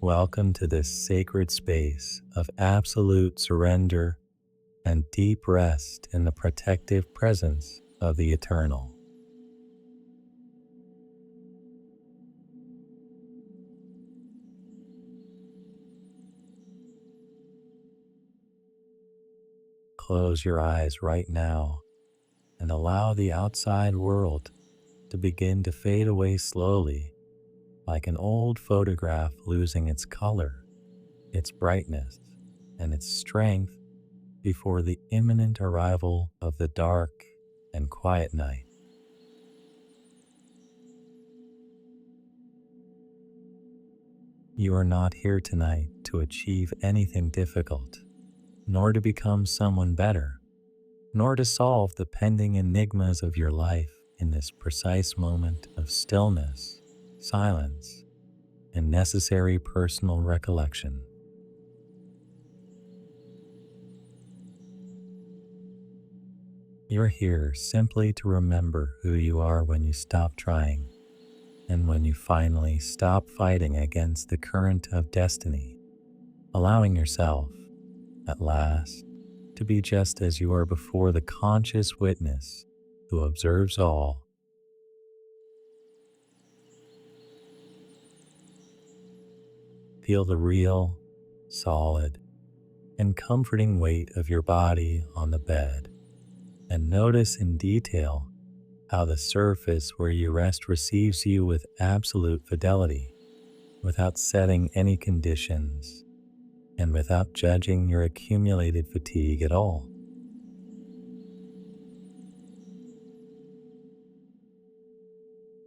Welcome to this sacred space of absolute surrender and deep rest in the protective presence of the Eternal. Close your eyes right now and allow the outside world to begin to fade away slowly, like an old photograph losing its color, its brightness, and its strength before the imminent arrival of the dark and quiet night. You are not here tonight to achieve anything difficult, nor to become someone better, nor to solve the pending enigmas of your life in this precise moment of stillness, silence, and necessary personal recollection. You're here simply to remember who you are when you stop trying, and when you finally stop fighting against the current of destiny, allowing yourself, at last, to be just as you are before the conscious witness who observes all. Feel the real, solid, and comforting weight of your body on the bed, and notice in detail how the surface where you rest receives you with absolute fidelity, without setting any conditions, and without judging your accumulated fatigue at all.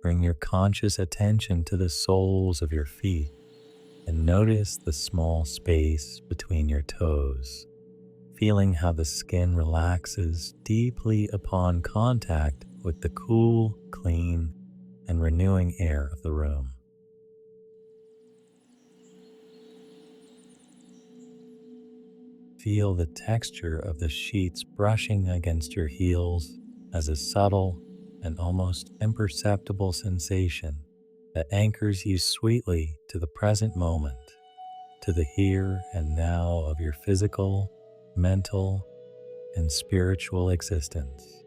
Bring your conscious attention to the soles of your feet and notice the small space between your toes, feeling how the skin relaxes deeply upon contact with the cool, clean, and renewing air of the room. Feel the texture of the sheets brushing against your heels as a subtle and almost imperceptible sensation that anchors you sweetly to the present moment, to the here and now of your physical, mental, and spiritual existence.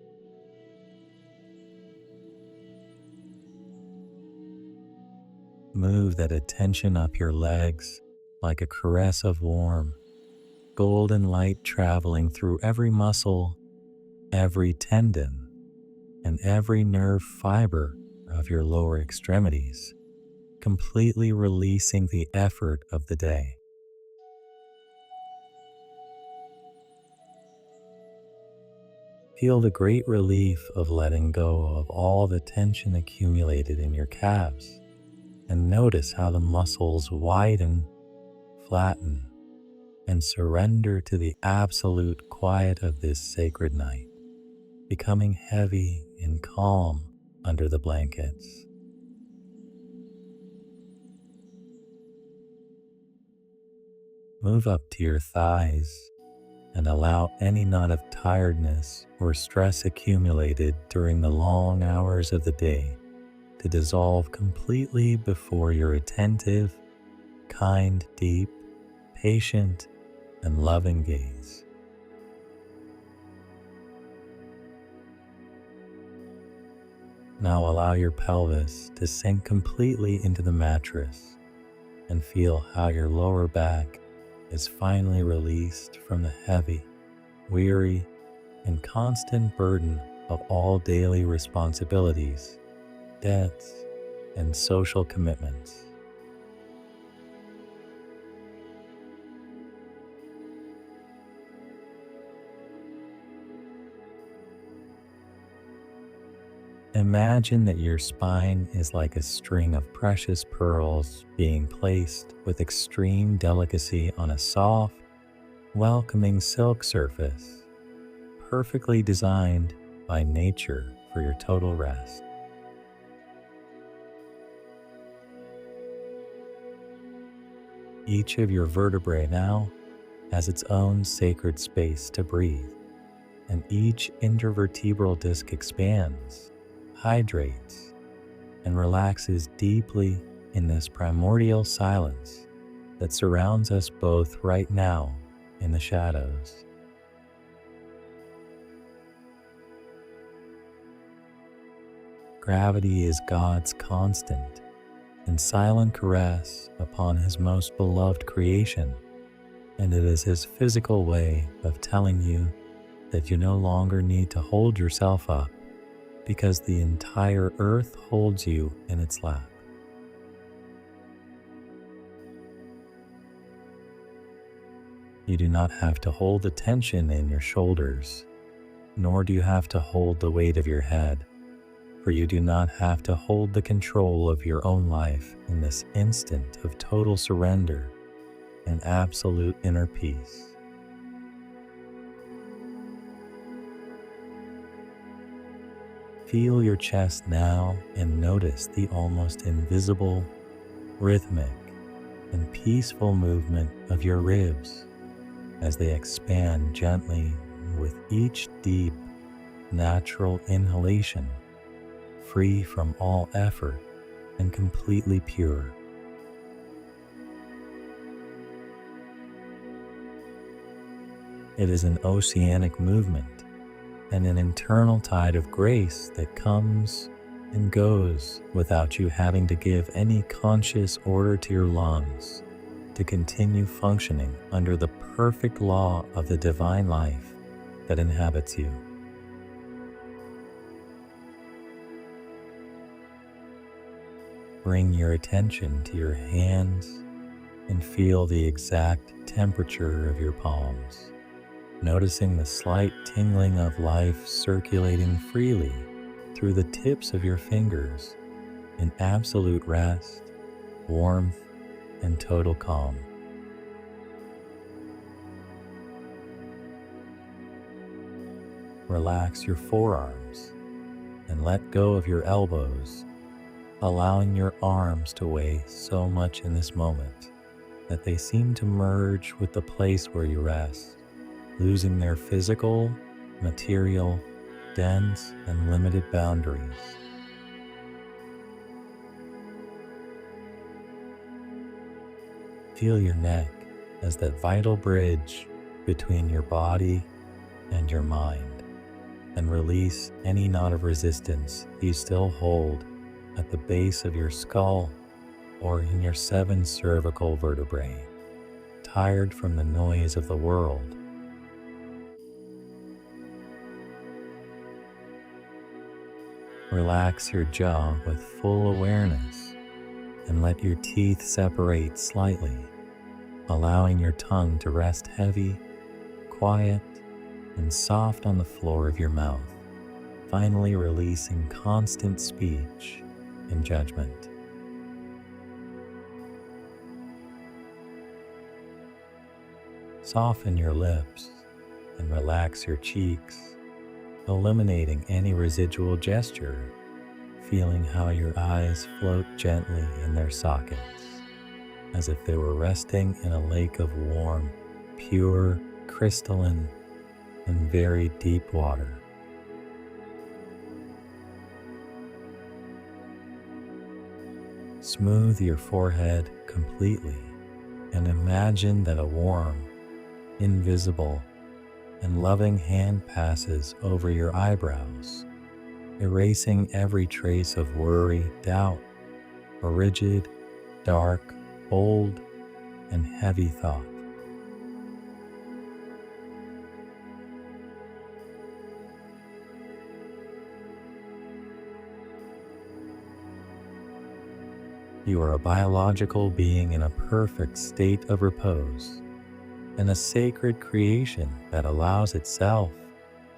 Move that attention up your legs like a caress of warm, golden light traveling through every muscle, every tendon, and every nerve fiber of your lower extremities, completely releasing the effort of the day. Feel the great relief of letting go of all the tension accumulated in your calves, and notice how the muscles widen, flatten, and surrender to the absolute quiet of this sacred night, becoming heavy and calm under the blankets. Move up to your thighs and allow any knot of tiredness or stress accumulated during the long hours of the day to dissolve completely before your attentive, kind, deep, patient, and loving gaze. Now allow your pelvis to sink completely into the mattress and feel how your lower back is finally released from the heavy, weary, and constant burden of all daily responsibilities, debts, and social commitments. Imagine that your spine is like a string of precious pearls being placed with extreme delicacy on a soft, welcoming silk surface, perfectly designed by nature for your total rest. Each of your vertebrae now has its own sacred space to breathe, and each intervertebral disc expands, hydrates, and relaxes deeply in this primordial silence that surrounds us both right now in the shadows. Gravity is God's constant and silent caress upon His most beloved creation, and it is His physical way of telling you that you no longer need to hold yourself up because the entire earth holds you in its lap. You do not have to hold the tension in your shoulders, nor do you have to hold the weight of your head, for you do not have to hold the control of your own life in this instant of total surrender and absolute inner peace. Feel your chest now and notice the almost invisible, rhythmic, and peaceful movement of your ribs as they expand gently with each deep, natural inhalation, free from all effort and completely pure. It is an oceanic movement and an internal tide of grace that comes and goes without you having to give any conscious order to your lungs to continue functioning under the perfect law of the divine life that inhabits you. Bring your attention to your hands and feel the exact temperature of your palms, noticing the slight tingling of life circulating freely through the tips of your fingers in absolute rest, warmth, and total calm. Relax your forearms and let go of your elbows, allowing your arms to weigh so much in this moment that they seem to merge with the place where you rest, losing their physical, material, dense, and limited boundaries. Feel your neck as that vital bridge between your body and your mind, and release any knot of resistance you still hold at the base of your skull or in your 7 cervical vertebrae, tired from the noise of the world. Relax your jaw with full awareness and let your teeth separate slightly, allowing your tongue to rest heavy, quiet, and soft on the floor of your mouth, finally releasing constant speech and judgment. Soften your lips and relax your cheeks, eliminating any residual gesture, feeling how your eyes float gently in their sockets, as if they were resting in a lake of warm, pure, crystalline, and very deep water. Smooth your forehead completely and imagine that a warm, invisible, and loving hand passes over your eyebrows, erasing every trace of worry, doubt, or rigid, dark, old, and heavy thought. You are a biological being in a perfect state of repose, and a sacred creation that allows itself,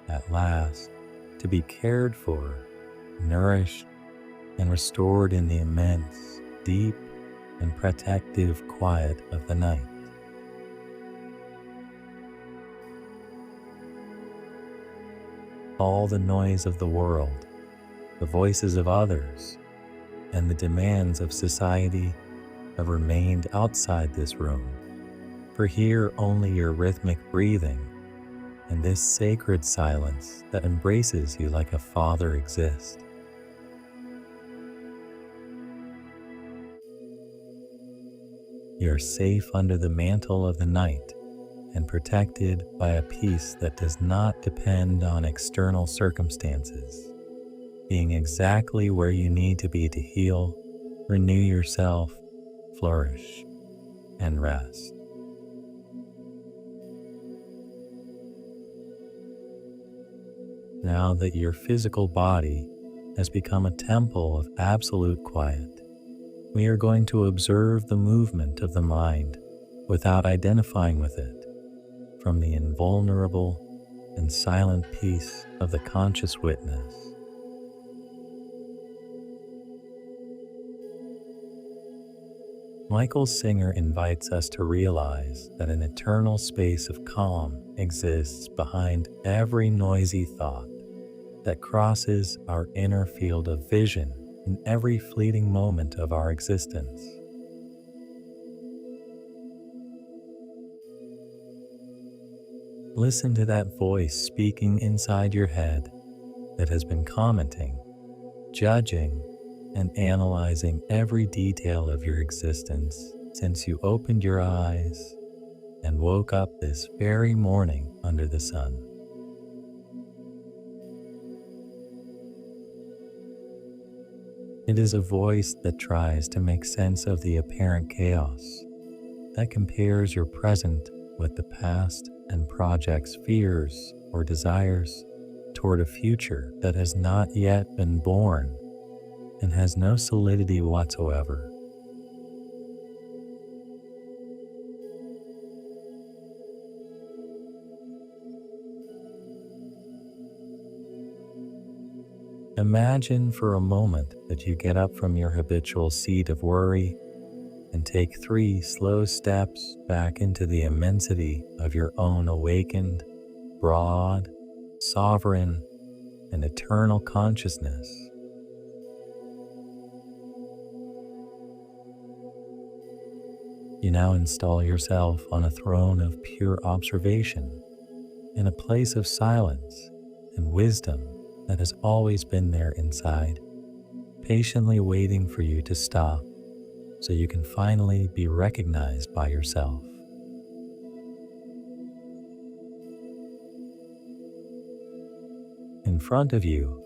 at last, to be cared for, nourished, and restored in the immense, deep, and protective quiet of the night. All the noise of the world, the voices of others, and the demands of society have remained outside this room, for here only your rhythmic breathing and this sacred silence that embraces you like a father exist. You're safe under the mantle of the night and protected by a peace that does not depend on external circumstances, being exactly where you need to be to heal, renew yourself, flourish, and rest. Now that your physical body has become a temple of absolute quiet, we are going to observe the movement of the mind without identifying with it, from the invulnerable and silent peace of the conscious witness. Michael Singer invites us to realize that an eternal space of calm exists behind every noisy thought that crosses our inner field of vision in every fleeting moment of our existence. Listen to that voice speaking inside your head that has been commenting, judging, and analyzing every detail of your existence since you opened your eyes and woke up this very morning under the sun. It is a voice that tries to make sense of the apparent chaos, that compares your present with the past and projects fears or desires toward a future that has not yet been born and has no solidity whatsoever. Imagine for a moment that you get up from your habitual seat of worry and take 3 slow steps back into the immensity of your own awakened, broad, sovereign, and eternal consciousness. You now install yourself on a throne of pure observation, in a place of silence and wisdom that has always been there inside, patiently waiting for you to stop so you can finally be recognized by yourself. In front of you,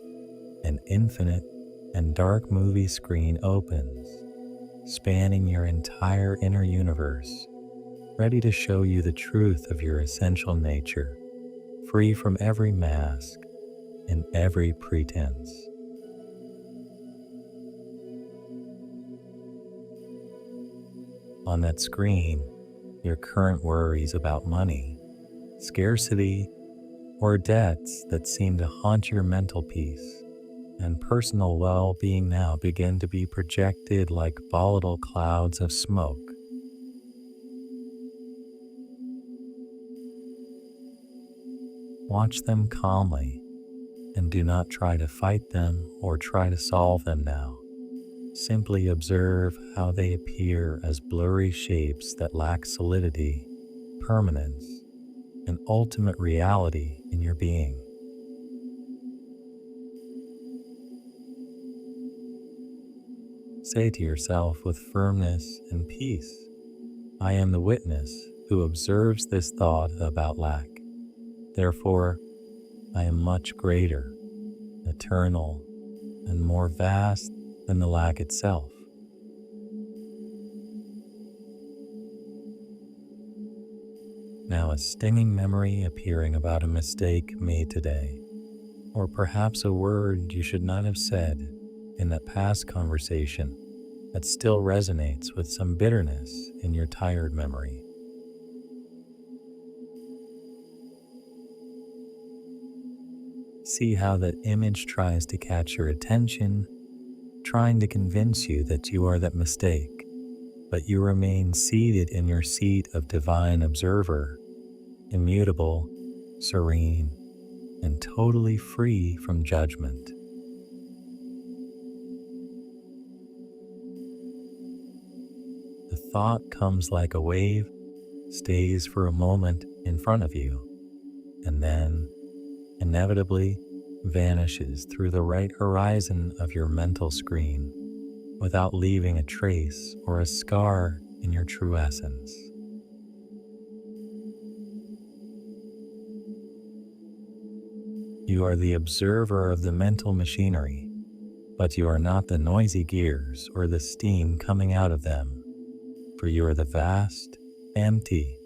an infinite and dark movie screen opens, spanning your entire inner universe, ready to show you the truth of your essential nature, free from every mask and every pretense. On that screen, your current worries about money, scarcity, or debts that seem to haunt your mental peace and personal well-being now begin to be projected like volatile clouds of smoke. Watch them calmly and do not try to fight them or try to solve them now. Simply observe how they appear as blurry shapes that lack solidity, permanence, and ultimate reality in your being. Say to yourself with firmness and peace, I am the witness who observes this thought about lack. Therefore, I am much greater, eternal, and more vast than the lack itself. Now a stinging memory appearing about a mistake made today, or perhaps a word you should not have said in that past conversation that still resonates with some bitterness in your tired memory. See how that image tries to catch your attention, trying to convince you that you are that mistake, but you remain seated in your seat of divine observer, immutable, serene, and totally free from judgment. The thought comes like a wave, stays for a moment in front of you, and then, inevitably, vanishes through the right horizon of your mental screen without leaving a trace or a scar in your true essence. You are the observer of the mental machinery, but you are not the noisy gears or the steam coming out of them, for you are the vast, empty,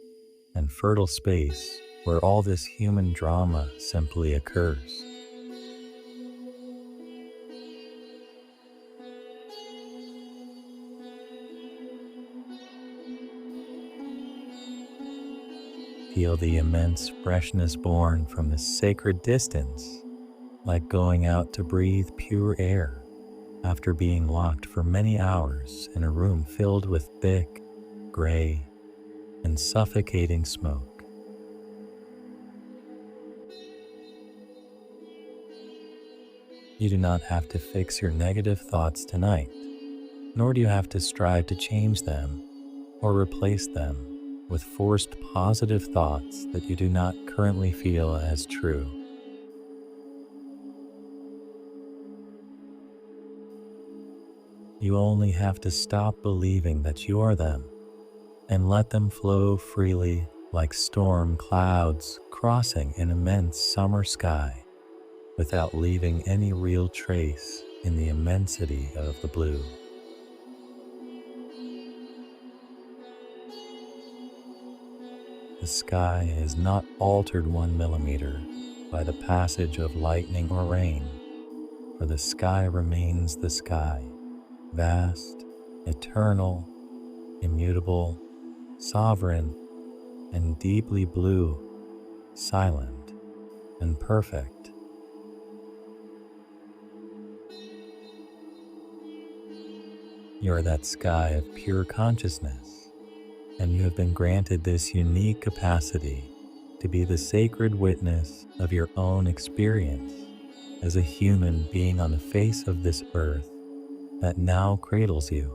and fertile space where all this human drama simply occurs. Feel the immense freshness born from this sacred distance, like going out to breathe pure air after being locked for many hours in a room filled with thick, gray, and suffocating smoke. You do not have to fix your negative thoughts tonight, nor do you have to strive to change them or replace them with forced positive thoughts that you do not currently feel as true. You only have to stop believing that you are them and let them flow freely like storm clouds crossing an immense summer sky without leaving any real trace in the immensity of the blue. The sky is not altered 1 millimeter by the passage of lightning or rain, for the sky remains the sky, vast, eternal, immutable, sovereign, and deeply blue, silent, and perfect. You are that sky of pure consciousness, and you have been granted this unique capacity to be the sacred witness of your own experience as a human being on the face of this earth that now cradles you.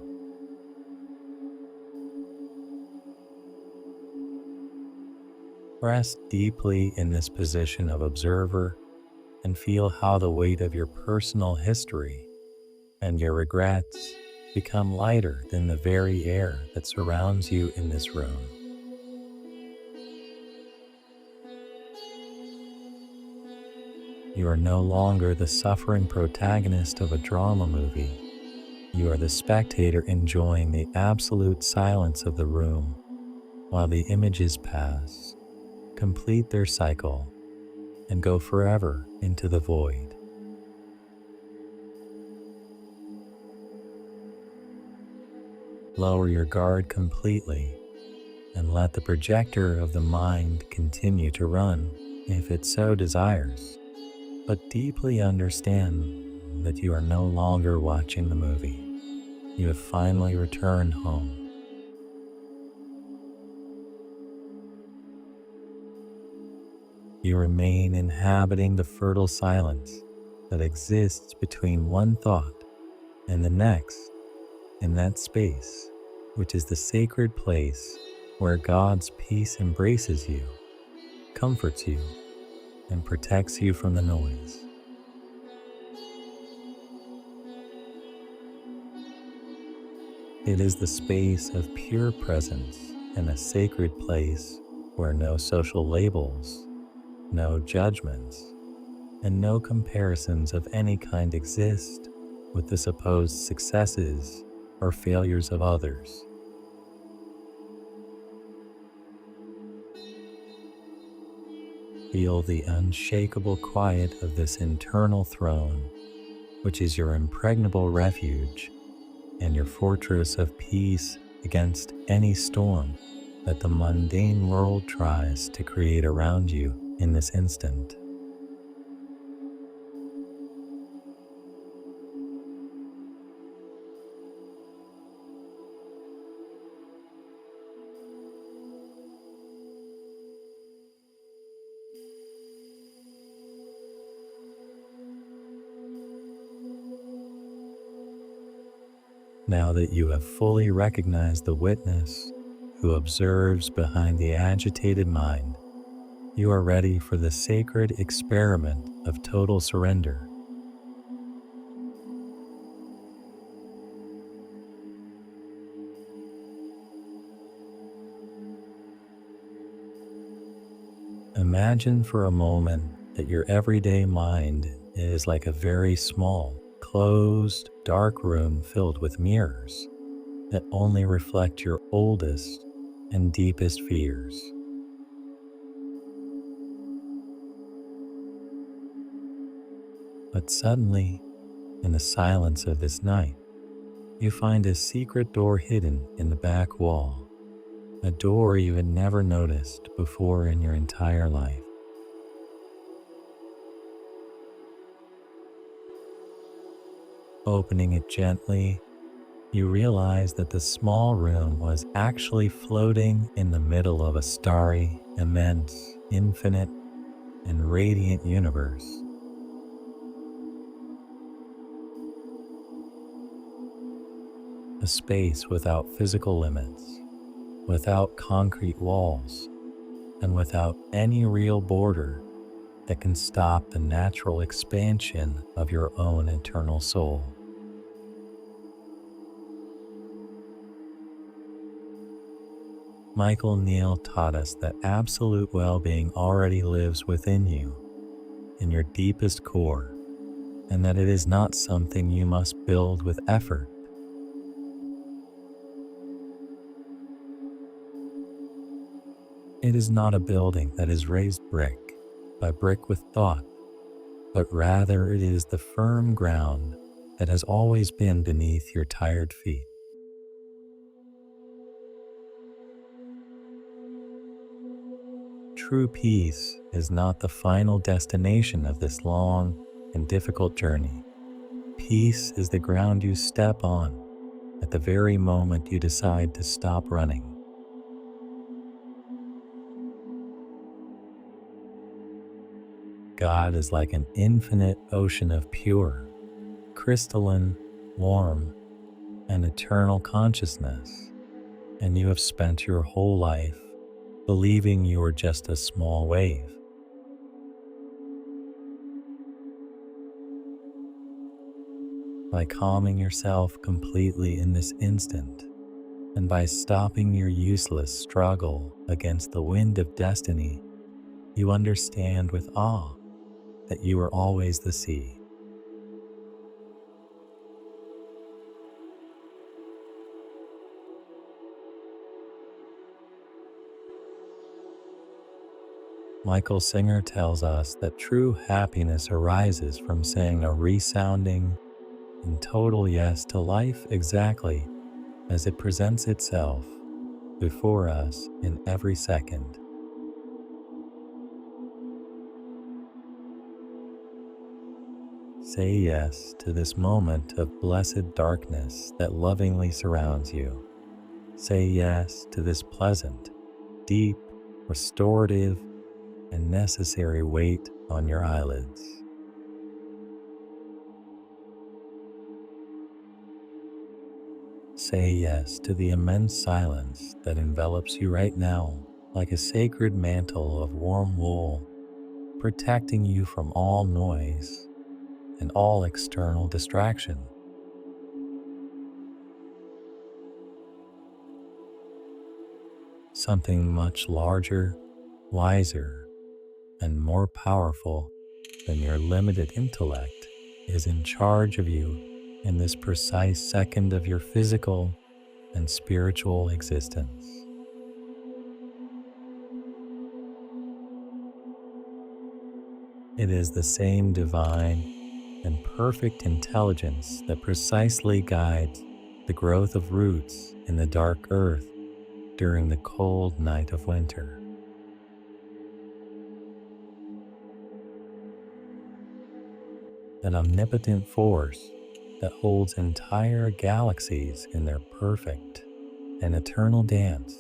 Rest deeply in this position of observer and feel how the weight of your personal history and your regrets become lighter than the very air that surrounds you in this room. You are no longer the suffering protagonist of a drama movie. You are the spectator enjoying the absolute silence of the room while the images pass, complete their cycle, and go forever into the void. Lower your guard completely and let the projector of the mind continue to run if it so desires, but deeply understand that you are no longer watching the movie. You have finally returned home. You remain inhabiting the fertile silence that exists between one thought and the next in that space, which is the sacred place where God's peace embraces you, comforts you, and protects you from the noise. It is the space of pure presence and a sacred place where no social labels, no judgments, and no comparisons of any kind exist with the supposed successes or failures of others. Feel the unshakable quiet of this internal throne, which is your impregnable refuge and your fortress of peace against any storm that the mundane world tries to create around you in this instant. Now that you have fully recognized the witness who observes behind the agitated mind, you are ready for the sacred experiment of total surrender. Imagine for a moment that your everyday mind is like a very small, closed, dark room filled with mirrors that only reflect your oldest and deepest fears. But suddenly, in the silence of this night, you find a secret door hidden in the back wall, a door you had never noticed before in your entire life. Opening it gently, you realize that the small room was actually floating in the middle of a starry, immense, infinite, and radiant universe. A space without physical limits, without concrete walls, and without any real border that can stop the natural expansion of your own eternal soul. Michael Neal taught us that absolute well-being already lives within you, in your deepest core, and that it is not something you must build with effort. It is not a building that is raised brick by brick with thought, but rather it is the firm ground that has always been beneath your tired feet. True peace is not the final destination of this long and difficult journey. Peace is the ground you step on at the very moment you decide to stop running. God is like an infinite ocean of pure, crystalline, warm, and eternal consciousness, and you have spent your whole life believing you are just a small wave. By calming yourself completely in this instant, and by stopping your useless struggle against the wind of destiny, you understand with awe that you are always the sea. Michael Singer tells us that true happiness arises from saying a resounding and total yes to life exactly as it presents itself before us in every second. Say yes to this moment of blessed darkness that lovingly surrounds you. Say yes to this pleasant, deep, restorative, and necessary weight on your eyelids. Say yes to the immense silence that envelops you right now like a sacred mantle of warm wool, protecting you from all noise and all external distraction. Something much larger, wiser, and more powerful than your limited intellect is in charge of you in this precise second of your physical and spiritual existence. It is the same divine and perfect intelligence that precisely guides the growth of roots in the dark earth during the cold night of winter. That omnipotent force that holds entire galaxies in their perfect and eternal dance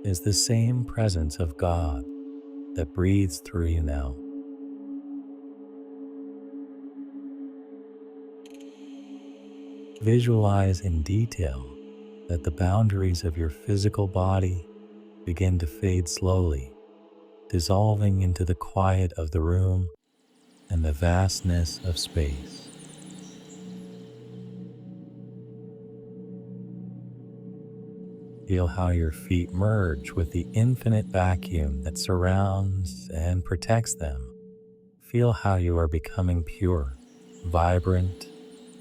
is the same presence of God that breathes through you now. Visualize in detail that the boundaries of your physical body begin to fade slowly, dissolving into the quiet of the room and the vastness of space. Feel how your feet merge with the infinite vacuum that surrounds and protects them. Feel how you are becoming pure, vibrant,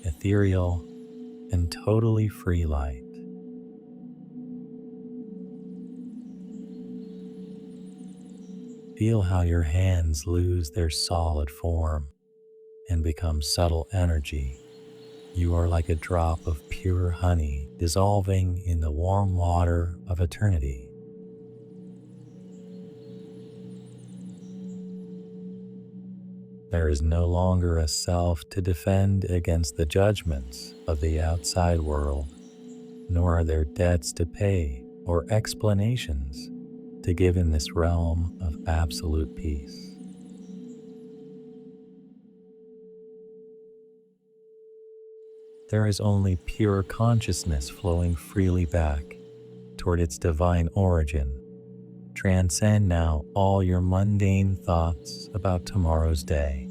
ethereal, and totally free light. Feel how your hands lose their solid form and become subtle energy. You are like a drop of pure honey dissolving in the warm water of eternity. There is no longer a self to defend against the judgments of the outside world, nor are there debts to pay or explanations to give in this realm of absolute peace. There is only pure consciousness flowing freely back toward its divine origin. Transcend now all your mundane thoughts about tomorrow's day.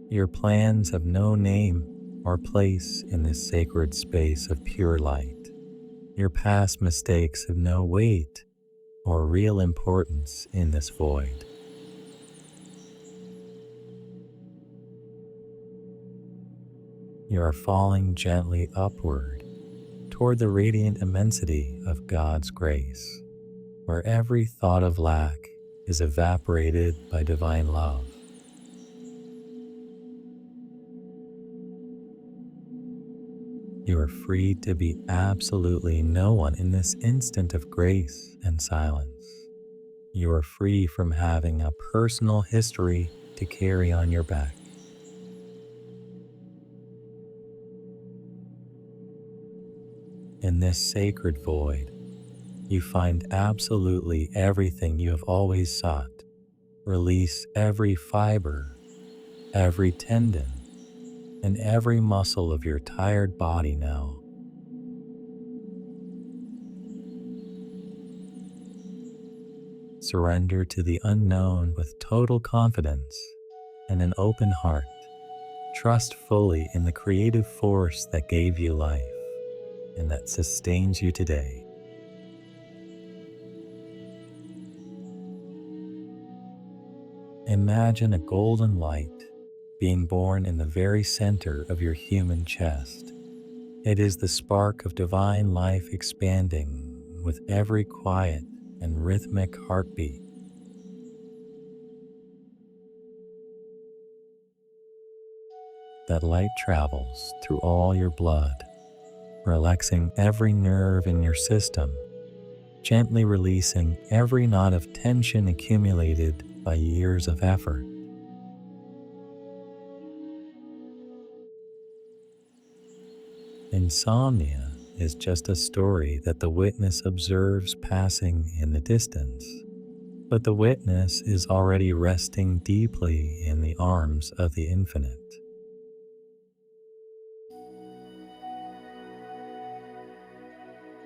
Your plans have no name or place in this sacred space of pure light. Your past mistakes have no weight or real importance in this void. You are falling gently upward toward the radiant immensity of God's grace, where every thought of lack is evaporated by divine love. You are free to be absolutely no one in this instant of grace and silence. You are free from having a personal history to carry on your back. In this sacred void, you find absolutely everything you have always sought. Release every fiber, every tendon, and every muscle of your tired body now. Surrender to the unknown with total confidence and an open heart. Trust fully in the creative force that gave you life and that sustains you today. Imagine a golden light being born in the very center of your human chest. It is the spark of divine life expanding with every quiet and rhythmic heartbeat. That light travels through all your blood, relaxing every nerve in your system, gently releasing every knot of tension accumulated by years of effort. Insomnia is just a story that the witness observes passing in the distance, but the witness is already resting deeply in the arms of the infinite.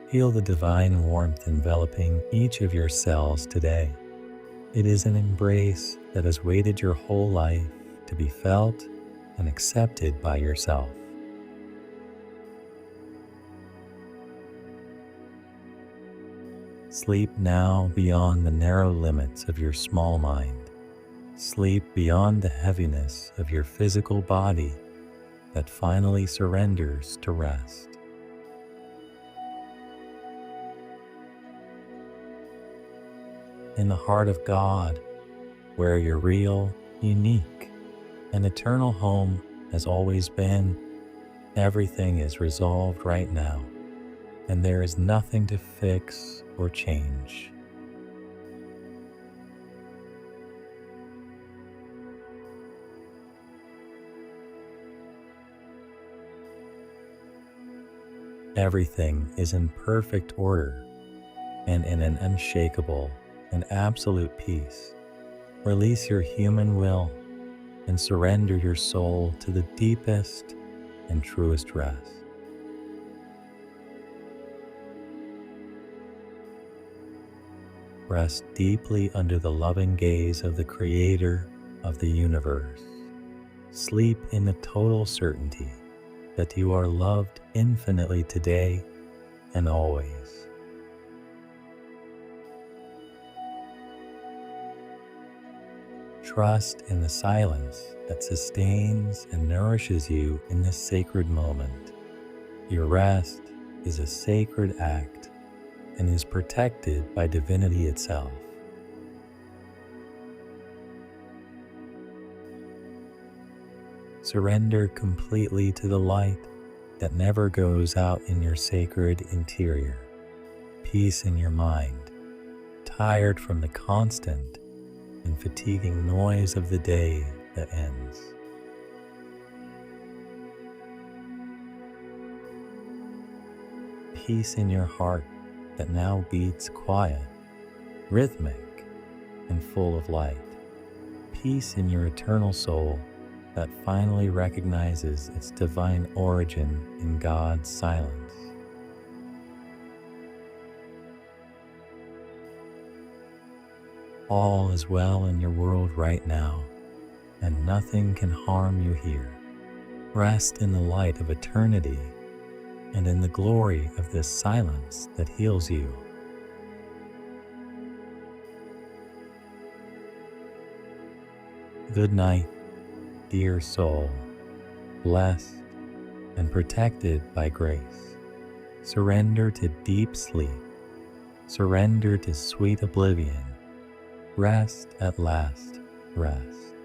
Feel the divine warmth enveloping each of your cells today. It is an embrace that has waited your whole life to be felt and accepted by yourself. Sleep now beyond the narrow limits of your small mind. Sleep beyond the heaviness of your physical body that finally surrenders to rest. In the heart of God, where your real, unique, and eternal home has always been, everything is resolved right now, and there is nothing to fix or change. Everything is in perfect order and in an unshakable and absolute peace. Release your human will and surrender your soul to the deepest and truest rest. Rest deeply under the loving gaze of the Creator of the universe. Sleep in the total certainty that you are loved infinitely today and always. Trust in the silence that sustains and nourishes you in this sacred moment. Your rest is a sacred act and is protected by divinity itself. Surrender completely to the light that never goes out in your sacred interior. Peace in your mind, tired from the constant and fatiguing noise of the day that ends. Peace in your heart that now beats quiet, rhythmic, and full of light. Peace in your eternal soul that finally recognizes its divine origin in God's silence. All is well in your world right now, and nothing can harm you here. Rest in the light of eternity and in the glory of this silence that heals you. Good night, dear soul, blessed and protected by grace. Surrender to deep sleep. Surrender to sweet oblivion. Rest at last, rest.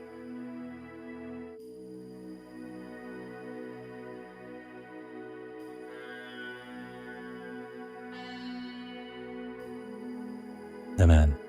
Amen.